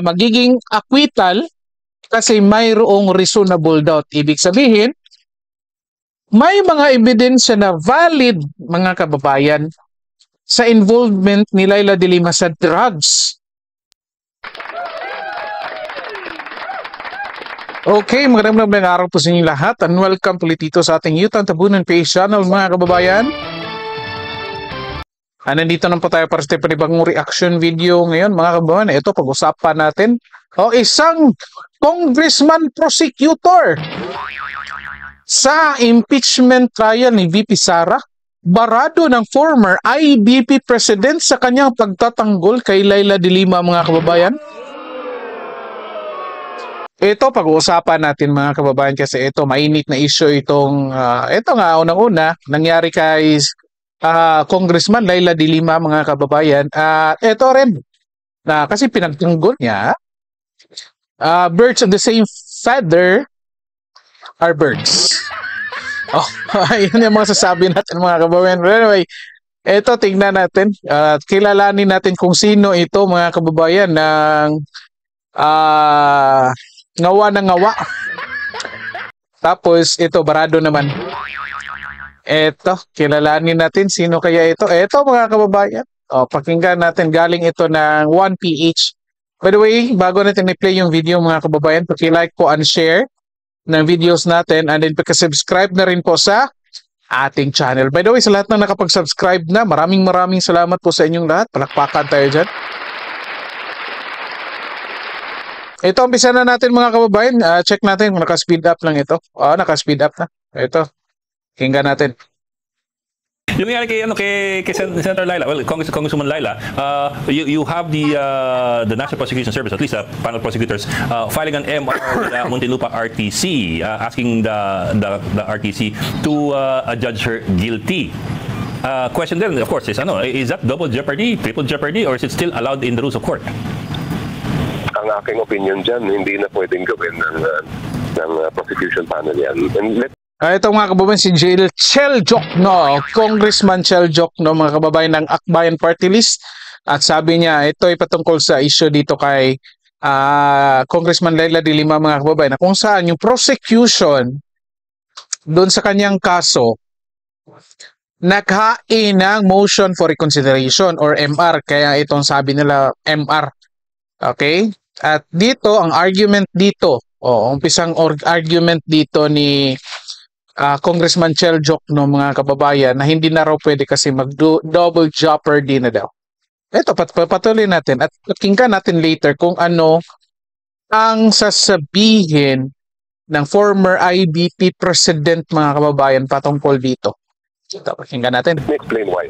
magiging acquittal kasi mayroong reasonable doubt. Ibig sabihin, may mga ebidensya na valid, mga kababayan, sa involvement ni Leila de Lima sa drugs. Okay, magandang araw po sa inyo lahat and welcome ulit dito sa ating Yutan Tabunan Page channel, mga kababayan. Nandito na po tayo para sa panibagong reaction video ngayon, mga kababayan. Ito, pag-usapan natin isang congressman prosecutor sa impeachment trial ni VP Sara. Barado ng former IBP president sa kanyang pagtatanggol kay Leila de Lima, mga kababayan. Ito, pag-uusapan natin, mga kababayan, kasi ito, mainit na issue itong, ito nga, unang-una, nangyari kay Congressman Leila de Lima, mga kababayan. Ito rin, kasi pinagtanggol niya, birds of the same feather are birds. Ayun yung mga sasabi natin, mga kababayan. But anyway, ito, tingnan natin, kilalanin natin kung sino ito, mga kababayan, ng ngawa na ngawa. Tapos ito, barado naman. Ito, kilalanin natin sino kaya ito. Ito, mga kababayan. Pakinggan natin, galing ito ng 1PH. By the way, bago natin i-play yung video, mga kababayan, paki-like po and share ng videos natin, and then paki-subscribe na rin po sa ating channel. By the way, sa lahat na nakapag-subscribe na, maraming salamat po sa inyong lahat. Palakpakan tayo dyan. Ito, umpisa na natin, mga kababayan. Check natin kung naka-speed up lang ito. Naka-speed up na. Ito, hingga natin. Yung nangyari kay Senator Leila, well, Congresswoman Leila, you have the National Prosecution Service, at least panel prosecutors, filing an MR with the Muntinlupa RTC, asking the RTC to adjudge her guilty. Question then, of course, is that double jeopardy, triple jeopardy, or is it still allowed in the rules of court? Ang aking opinion dyan, hindi na pwedeng gawin ng prosecution panel yan. And ito, mga kababayan, si Chel Jokno, Congressman Chel Jokno, mga kababayan, ng Akbayan Party List. At sabi niya, ito ay patungkol sa issue dito kay Congressman Leila de Lima, mga kababayan, na kung saan yung prosecution doon sa kanyang kaso naghain ng motion for reconsideration or MR. Kaya itong sabi nila MR. Okay? At dito, ang argument dito, umpisang argument dito ni Congressman Chel Jokno, mga kababayan, na hindi na raw pwede kasi mag-double jeopardy na daw. Ito, patuloy natin at pakinggan natin later kung ano ang sasabihin ng former IBP president, mga kababayan, patungkol dito. Ito, pakinggan natin. Let me explain why.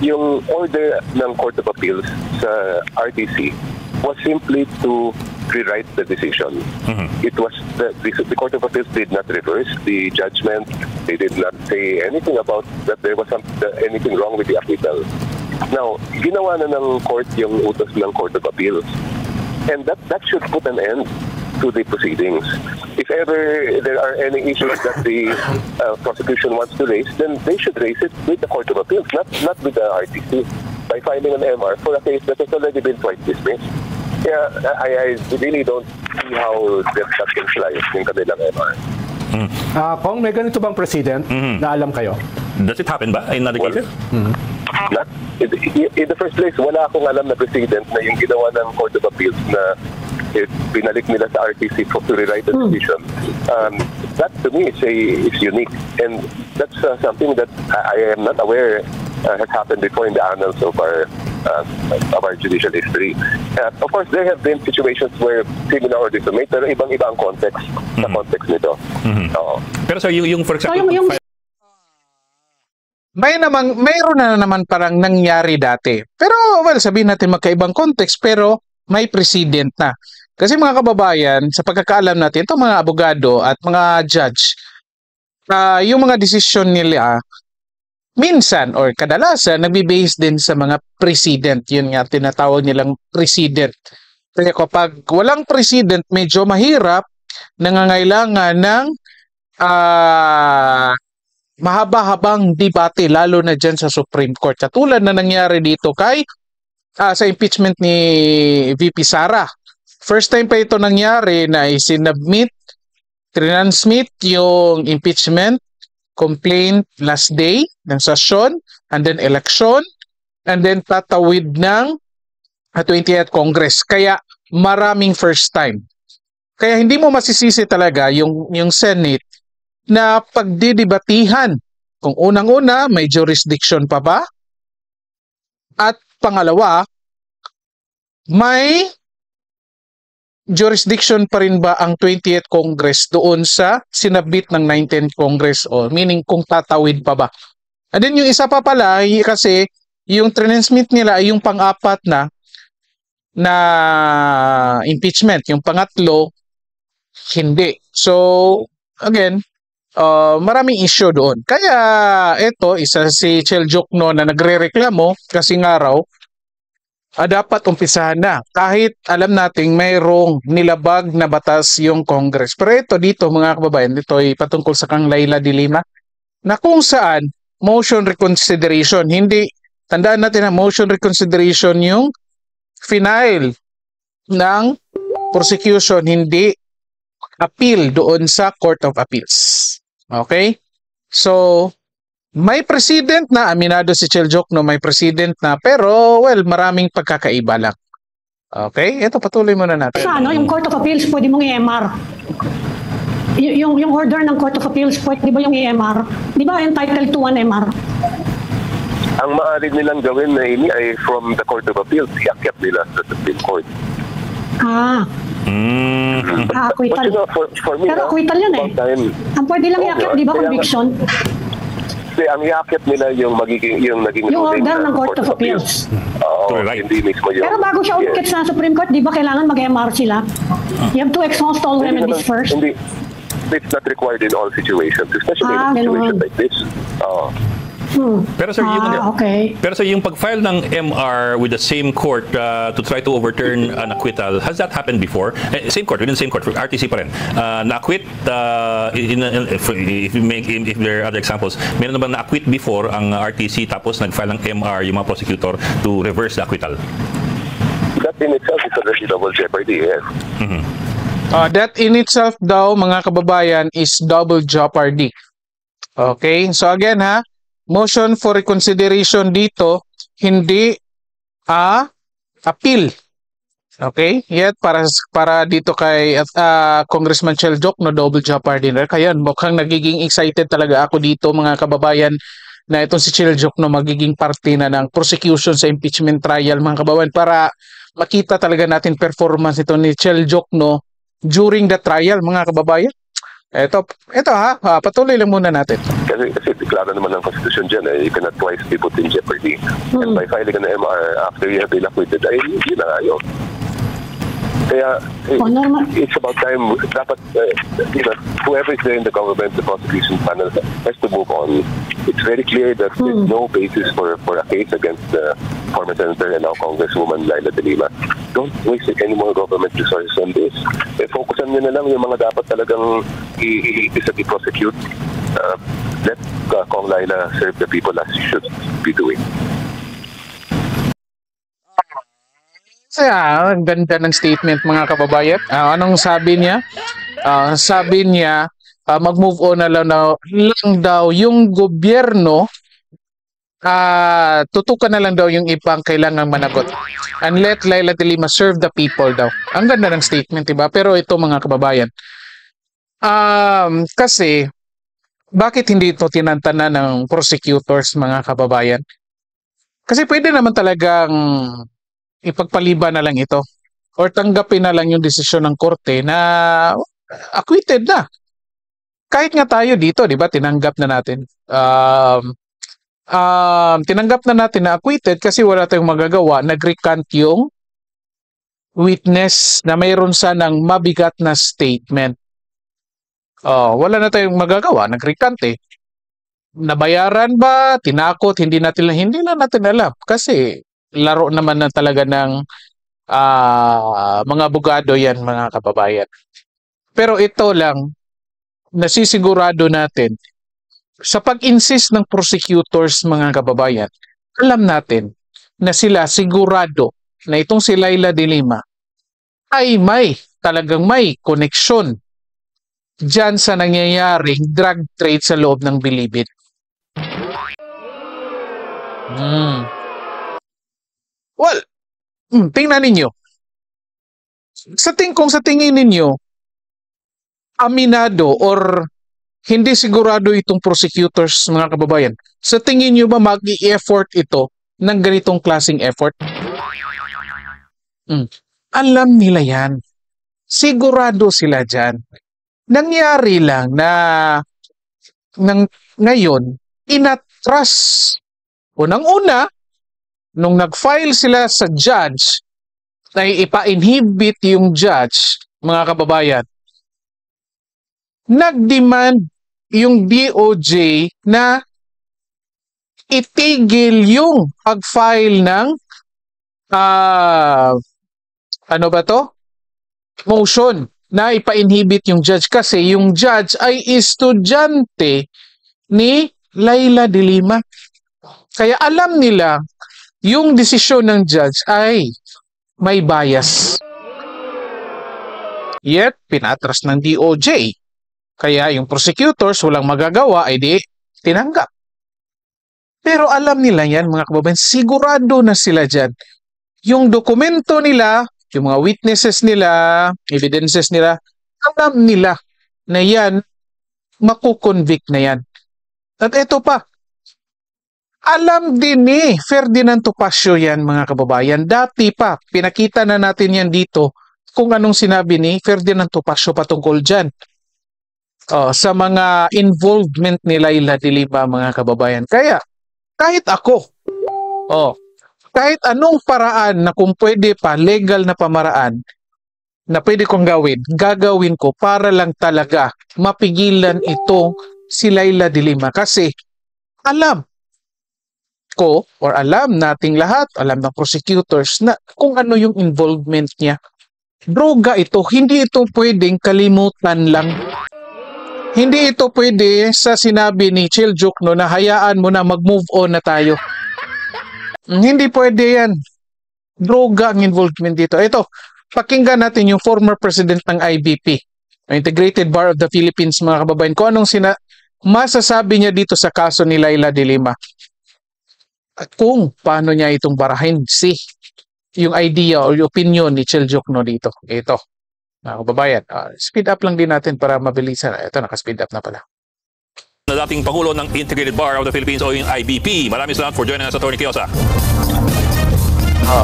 Yung order ng Court of Appeals sa RTC was simply to rewrite the decision. It was the Court of Appeals did not reverse the judgment. They did not say anything about that there was anything wrong with the acquittal. Now, ginawa na ng court yung utos ng Court of Appeals. And that should put an end to the proceedings. If ever there are any issues that the prosecution wants to raise, then they should raise it with the Court of Appeals, not with the RTC, by filing an MR for a case that has already been twice dismissed. Kaya I really don't see how that can fly yung kanilang MR. Kung may ganito bang president na alam kayo? Does it happen ba in other cases? Not, in the first place, wala akong alam na president na yung ginawa ng Court of Appeals na pinalik nila sa RTC to rewrite the decision. That to me is unique, and that's something that I am not aware has happened before in the annals of our judicial history. Of course, there have been situations where similar orders are made, pero ibang-iba ang context sa context nito. Pero sir, yung for example, mayroon na naman parang nangyari dati. Pero, well, sabihin natin magkaibang context, pero may precedent na. Kasi, mga kababayan, sa pagkakaalam natin, itong mga abogado at mga judge, yung mga desisyon nila, minsan or kadalasan, nagbe-base din sa mga precedent. Yun nga, tinatawag nilang precedent. Kaya kapag walang precedent, medyo mahirap, nangangailangan ng mahaba-habang debate, lalo na dyan sa Supreme Court. Katulad na nangyari dito kay sa impeachment ni VP Sara. First time pa ito nangyari na isinubmit, transmit yung impeachment complaint last day ng session, and then election, and then tatawid ng 20th Congress. Kaya maraming first time. Kaya hindi mo masisisi talaga yung Senate na pagdidibatihan kung unang-una may jurisdiction pa ba, at pangalawa, may jurisdiction pa rin ba ang 20th Congress doon sa sinabit ng 19th Congress, o meaning kung tatawid pa ba. And then yung isa pa pala, kasi yung transmit nila ay yung pang-apat na impeachment. Yung pangatlo, hindi. So, again, maraming issue doon. Kaya ito, isa si Chel Jokno na nagre-reklamo kasi nga raw, dapat umpisahan na. Kahit alam nating mayroong nilabag na batas yung Congress. Pero ito dito mga kababayan, ito ay patungkol sa kang Laila de Lima, na kung saan motion reconsideration, hindi, tandaan natin na motion reconsideration yung final ng prosecution, hindi appeal doon sa Court of Appeals. Okay? So, may president na, aminado si Chel Jokno, may president na, pero well, maraming pagkakaiba lang. Okay? Ito, patuloy muna natin. Sa yung Court of Appeals, pwede mong i-MR. Yung order ng Court of Appeals, pwede ba yung i-MR? Di ba entitled to an MR? Ang maaari nilang gawin na ini ay from the Court of Appeals, iakyat nila sa Supreme Court. Acquittal. But you know, for me, Pero acquittal yan eh. Ang pwede lang iakyat, di ba, conviction? Kasi ang iakyat nila yung naging Yung ruling order ng Court of Appeals. Oo, Right. hindi mismo yun. Pero bago siya umikit sa Supreme Court, di ba kailangan mag-MR sila? You have to exhaust all remedies first. Hindi. It's not required in all situations, especially in a situation like this. Pero sir, Okay. pero sir, yung pag-file ng MR with the same court to try to overturn an acquittal, has that happened before? Same court, within the same court, RTC pa rin. Na-acquit, if there are other examples, meron na ba na-acquit before ang RTC tapos nag-file ng MR yung mga prosecutor to reverse the acquittal? That in itself is already double jeopardy, yes. That in itself daw, mga kababayan, is double jeopardy. Okay? So again ha, motion for reconsideration dito, hindi appeal. Okay? Yet para dito kay Congressman Chel Jokno, double jeopardy. Kaya mukhang nagiging excited talaga ako dito mga kababayan na itong si Chel Jokno magiging parte na ng prosecution sa impeachment trial mga kababayan, para makita talaga natin performance ito ni Chel Jokno during the trial mga kababayan. Ito ha, patuloy lang muna natin. Kasi klaro naman ang Constitution dyan, you cannot twice be put in jeopardy. And by filing an MR after you have been acquitted, ay hindi na ayaw. Kaya it's about time, dapat, whoever is there in the government, the prosecution panel has to move on. It's very clear that there's no basis for a case against the former senator and now Congresswoman Laila de Lima. Don't waste any more government resources on this. Focusan nyo na lang yung mga dapat talagang i-prosecute. Let Kong Laila serve the people as she should be doing. Kaya, ang ganda ng statement mga kababayan. Anong sabi niya? Sabi niya, mag-move on na lang daw yung gobyerno, tutukan na lang daw yung ibang kailangang managot. And let Laila de Lima serve the people daw. Ang ganda ng statement, diba? Pero ito mga kababayan, kasi, bakit hindi ito tinantanan ng prosecutors mga kababayan? Kasi pwede naman talagang ipagpaliban na lang ito or tanggapin na lang yung desisyon ng korte na acquitted na. Kahit nga tayo dito, di ba, tinanggap na natin. Tinanggap na natin na acquitted kasi wala tayong magagawa. Nag-recant yung witness na mayroon sanang mabigat na statement. Wala na tayong magagawa. Nag-recant eh. Nabayaran ba? Tinakot? Hindi na natin alam. Kasi laro naman na talaga ng mga abogado yan mga kababayan. Pero ito lang, nasisigurado natin, sa pag-insist ng prosecutors mga kababayan, alam natin na sila sigurado na itong si Laila de Lima ay talagang may koneksyon dyan sa nangyayaring drug trade sa loob ng Bilibid. Well, tingnan ninyo. Kung sa tingin ninyo, aminado or hindi sigurado itong prosecutors, mga kababayan, sa tingin nyo ba mag-i-effort ito ng ganitong klaseng effort? Alam nila yan. Sigurado sila dyan. Nangyari lang na ngayon, inatras. Unang-una, nung nag-file sila sa judge, na ipa-inhibit yung judge, mga kababayan, nag-demand yung DOJ na itigil yung pag-file ng motion na ipa-inhibit yung judge kasi yung judge ay estudyante ni Laila de Lima. Kaya alam nila yung desisyon ng judge ay may bias. Yet, pinatras ng DOJ. Kaya yung prosecutors walang magagawa ay di tinanggap. Pero alam nila yan, mga kababayan, sigurado na sila dyan. Yung dokumento nila, yung mga witnesses nila, evidences nila, alam nila na yan, makukonvict na yan. At ito pa, alam din ni Ferdinand Topacio yan, mga kababayan. Dati pa, pinakita na natin yan dito kung anong sinabi ni Ferdinand Topacio patungkol dyan. Sa mga involvement ni Laila de Lima, mga kababayan. Kaya, kahit ako, kahit anong paraan na kung pwede pa, legal na pamaraan, na pwede kong gagawin ko para lang talaga mapigilan itong si Laila de Lima. Kasi, alam ko, or alam nating lahat, alam ng prosecutors, na kung ano yung involvement niya. Droga ito, hindi ito pwedeng kalimutan lang. Hindi ito pwede sa sinabi ni Chil Jokno na hayaan mo na mag-move on na tayo. Hindi pwede yan. Droga ang involvement dito. Ito, pakinggan natin yung former president ng IBP, Integrated Bar of the Philippines, mga kababayan. Kung anong masasabi niya dito sa kaso ni Laila de Lima. At kung paano niya itong barahin yung idea o yung opinion ni Chil Jokno dito. Ito. Mga kababayan, speed up lang din natin para mabilisan. Ito, naka-speed up na pala. Na dating Pangulo ng Integrated Bar of the Philippines o yung IBP. Maraming salamat for joining us, Atty. Quiosa.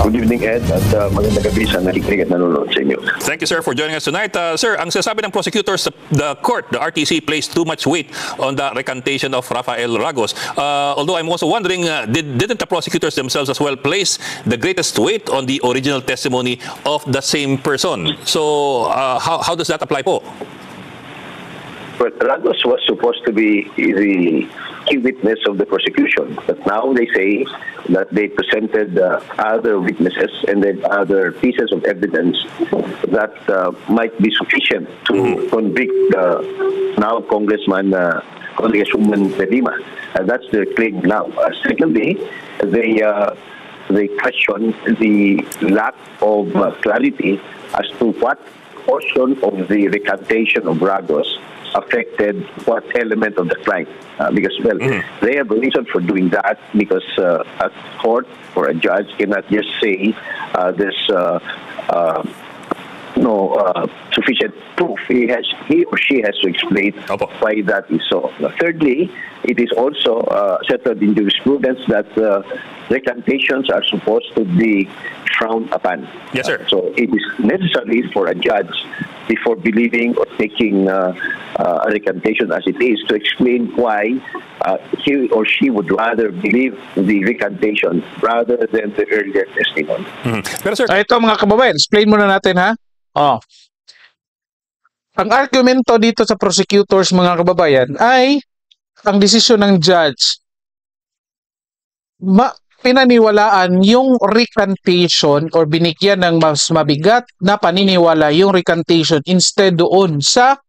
Good evening, Ed, at magandang gabi sa nakikinig at nanonood sa inyo. Thank you, sir, for joining us tonight. Sir, ang sinasabi ng prosecutors, the court, the RTC, placed too much weight on the recantation of Rafael Ragos. Although I'm also wondering, didn't the prosecutors themselves as well place the greatest weight on the original testimony of the same person? So, how does that apply po? Well, Ragos was supposed to be the key witness of the prosecution, but now they say that they presented other witnesses and then other pieces of evidence that might be sufficient to convict now Congresswoman de Lima. That's the claim now. Secondly, they question the lack of clarity as to what portion of the recantation of Ragos affected what element of the crime. Because, well, they have a reason for doing that because a court or a judge cannot just say there's no sufficient proof. He or she has to explain why that is so. Thirdly, it is also settled in jurisprudence that recantations are supposed to be frowned upon. Yes, sir. So it is necessary for a judge, before believing or taking a recantation as it is, to explain why he or she would rather believe the recantation rather than the earlier testimony. Pero sir, ito mga kababayan, explain muna natin ha. Ang argumento dito sa prosecutors, mga kababayan, ay ang desisyon ng judge pinaniwalaan yung recantation or binigyan ng mas mabigat na paniniwala yung recantation instead doon sa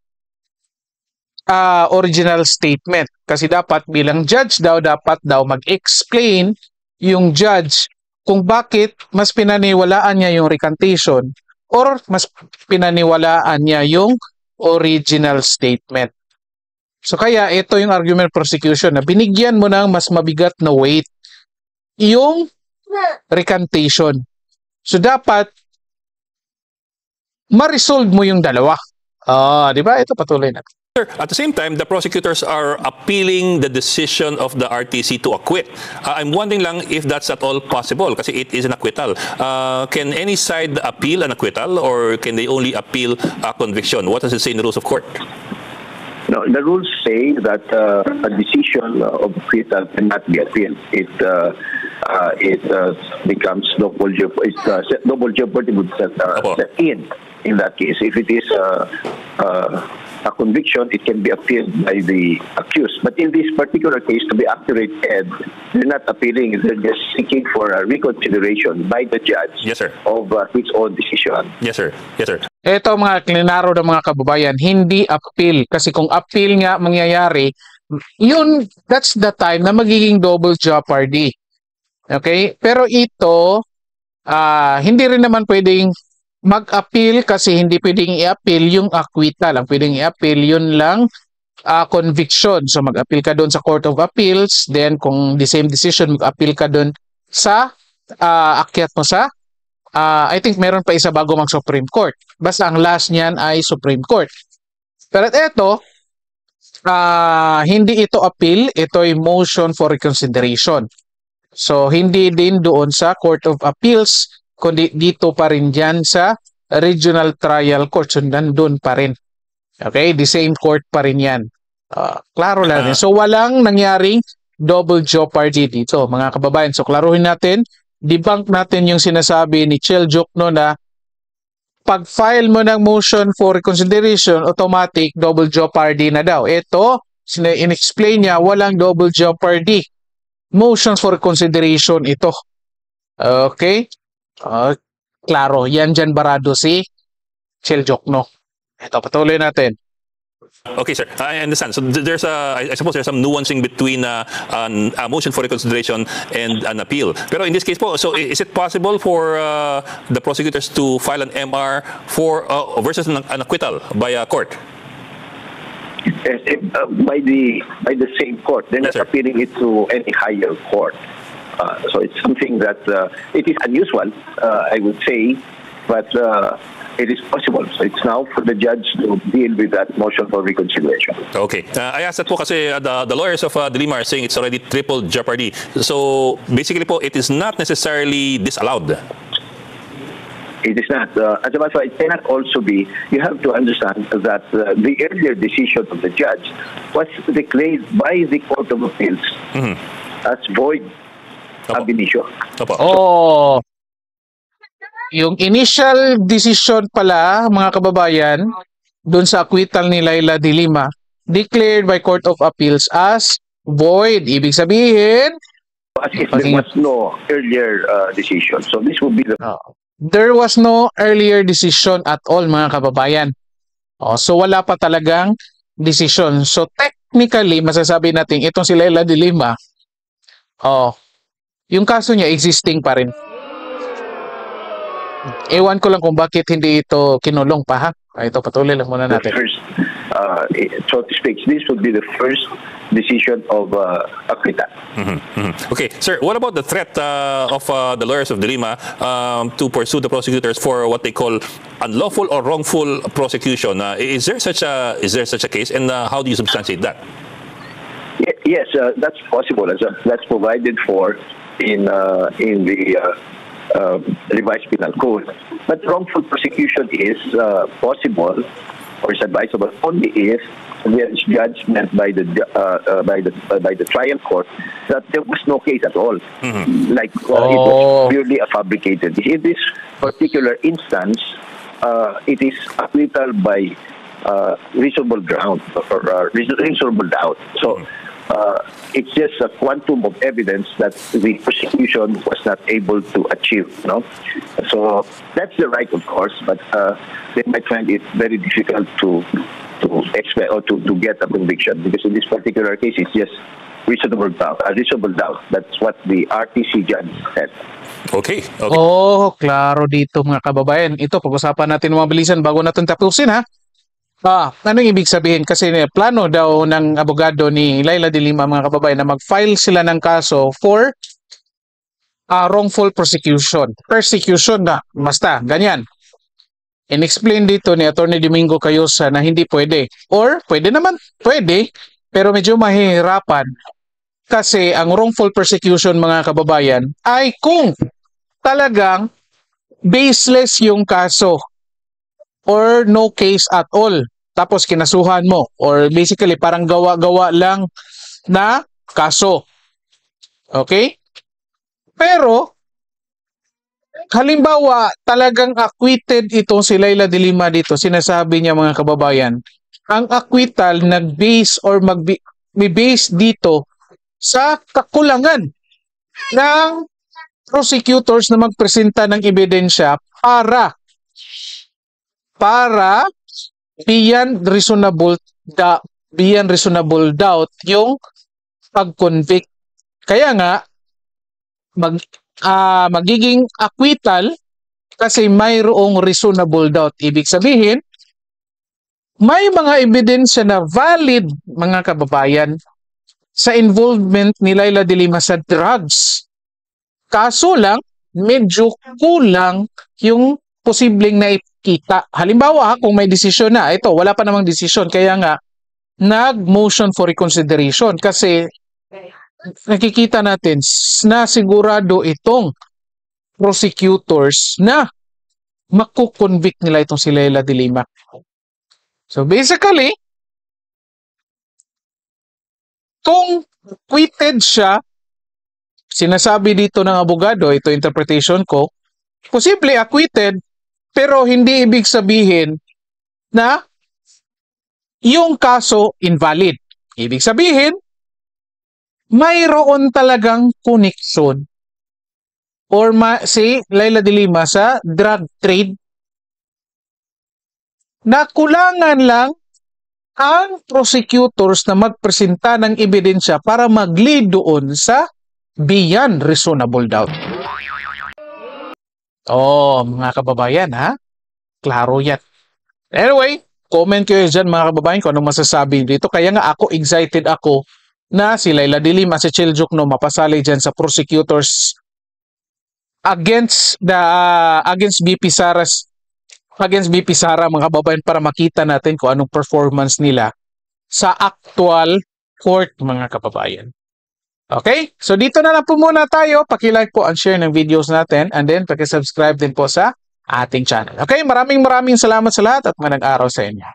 original statement. Kasi dapat bilang judge dapat mag-explain yung judge kung bakit mas pinaniwalaan niya yung recantation or mas pinaniwalaan niya yung original statement. So kaya ito yung argument prosecution na binigyan mo ng mas mabigat na weight yung recantation. So dapat ma-resolve mo yung dalawa. Di ba? Ito patuloy natin. Sir, at the same time, the prosecutors are appealing the decision of the RTC to acquit. I'm wondering lang if that's at all possible kasi it is an acquittal. Can any side appeal an acquittal or can they only appeal a conviction? What does it say in the rules of court? No, the rules say that a decision of acquittal cannot be appealed. It becomes double jeopardy. Double jeopardy would set in that case. If it is a conviction, it can be appealed by the accused. But in this particular case, to be accurate, Ed, they're not appealing. They're just seeking for a reconsideration by the judge of its own decision. Yes, sir. Yes, sir. Ito mga klinaro ng mga kababayan, hindi appeal. Kasi kung appeal nga mangyayari, yun, that's the time na magiging double jeopardy. Okay? Pero ito, hindi rin naman pwedeng mag-appeal kasi hindi pwedeng i-appeal yung acquittal. Ang pwedeng i-appeal yun lang conviction. So mag-appeal ka doon sa Court of Appeals, then kung the same decision, mag-appeal ka doon sa akyat mo sa I think meron pa isa bago mag-Supreme Court. Basta ang last niyan ay Supreme Court. Pero ito, hindi ito appeal, ito ay motion for reconsideration. So hindi din doon sa Court of Appeals, kundi dito pa rin dyan sa Regional Trial Court. So nandun pa rin. Okay? The same court pa rin yan. Klaro lang. So walang nangyaring double jeopardy dito, mga kababayan. So klaruhin natin, debunk natin yung sinasabi ni Chel Jokno na pag-file mo ng motion for reconsideration, automatic double jeopardy na daw. Ito, in-explain niya, walang double jeopardy. Motions for reconsideration ito. Okay? Klaro, yan dyan barado si Chel Jokno. Ito, patuloy natin. Okay, sir. I understand. So there's I suppose there's some nuancing between a motion for reconsideration and an appeal. Pero in this case po, so is it possible for the prosecutors to file an MR for versus an acquittal by a court? By the same court. They're not appealing it to any higher court. So it's something that it is unusual, I would say, but it is possible. So it's now for the judge to deal with that motion for reconsideration. Okay. I asked that po kasi the lawyers of De Lima are saying it's already triple jeopardy. So basically po, it is not necessarily disallowed. It is not. As a matter of fact, it cannot also be. You have to understand that the earlier decision of the judge was declared by the Court of Appeals as void ab initio. Yung initial decision pala, mga kababayan, dun sa acquittal ni Laila De Lima, declared by Court of Appeals as void. Ibig sabihin, as if there was no earlier decision. So this would be the... There was no earlier decision at all, mga kababayan. So wala pa talagang decision. So technically, masasabi natin, itong si Laila De Lima, yung kaso niya existing pa rin. Ewan ko lang kung bakit hindi ito kinulong pa, ha? Ito, patuloy lang muna natin. First, so to speak, this would be the first decision of acquittal. Okay, sir, what about the threat of the lawyers of De Lima to pursue the prosecutors for what they call unlawful or wrongful prosecution? Is there such a case, and how do you substantiate that? Yes, that's possible. That's provided for in the revised penal code. But wrongful prosecution is possible or is advisable only if there is judgment by the trial court that there was no case at all. Like it was purely a fabricated. In this particular instance, it is acquittal by reasonable ground or reasonable doubt. So it's just a quantum of evidence that the prosecution was not able to achieve. No? So that's the right, of course, but they might find it very difficult to expect or to get a conviction, because in this particular case, it's just reasonable doubt. That's what the RTC judge said. Okay. Oh, klaro dito mga kababayan. Ito, pag-usapan natin mga bilisan bago natin tapusin ha. Anong ibig sabihin? Kasi plano daw ng abogado ni Laila de Lima mga kababayan na mag-file sila ng kaso for wrongful prosecution. Persecution na, basta, ganyan. In-explain dito ni Attorney Domingo Cayosa na hindi pwede. Or, pwede naman, pwede, pero medyo mahihirapan. Kasi ang wrongful persecution mga kababayan ay kung talagang baseless yung kaso or no case at all. Tapos kinasuhan mo or basically parang gawa-gawa lang na kaso. Okay? Pero halimbawa talagang acquitted itong si Laila de Lima dito, sinasabi niya mga kababayan, ang acquittal nag-base or may base dito sa kakulangan ng prosecutors na magpresenta ng ebidensya para beyond reasonable doubt yung pag-convict. Kaya nga magiging acquittal kasi mayroong reasonable doubt. Ibig sabihin, may mga ebidensya na valid mga kababayan sa involvement ni Laila de Lima sa drugs. Kaso lang, medyo kulang yung posibleng naipita. Halimbawa, kung may desisyon na, ito, wala pa namang desisyon, kaya nga, nag-motion for reconsideration kasi nakikita natin na sigurado itong prosecutors na makukonvict nila itong si Laila de Lima. So basically, kung acquitted siya, sinasabi dito ng abogado, ito interpretation ko, posible acquitted, pero hindi ibig sabihin na yung kaso invalid. Ibig sabihin, mayroon talagang connection or si Laila de Lima sa drug trade na kulangan lang ang prosecutors na magpresenta ng ebidensya para mag-lead doon sa beyond reasonable doubt. Mga kababayan ha? Klaro yan. Anyway, comment kayo dyan mga kababayan kung anong masasabi dito. Kaya nga ako, excited ako na si Laila de Lima, si Chiljokno mapasali dyan sa prosecutors against BP Sara mga kababayan para makita natin kung anong performance nila sa actual court mga kababayan. Okay? So dito na lang po muna tayo. Paki-like po and share ng videos natin and then paki-subscribe din po sa ating channel. Okay? Maraming salamat sa lahat at magandang araw sa inyo.